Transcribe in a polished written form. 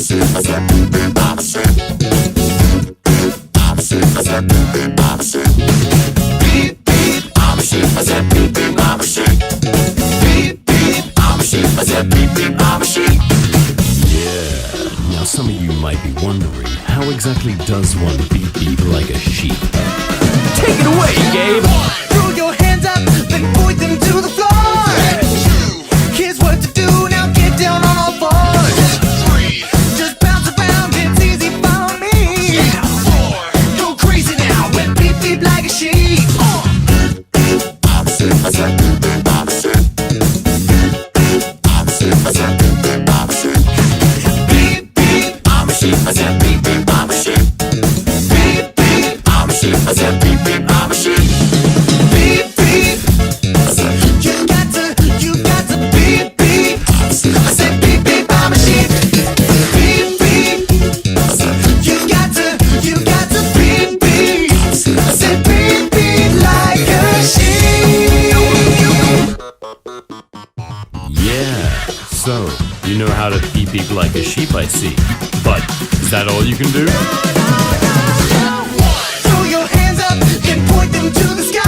Now some of you might be wondering, how exactly does one beep beep like a sheep? Take it away, Gabe! Throw your hands up, then point them to the floor. Here's what to do, now get down on all fours. Just bounce around, it's easy for me. Go crazy now, and beep beep like a sheep. So, you know how to beep beep like a sheep, I see. But, is that all you can do? Throw your hands up and point them to the sky.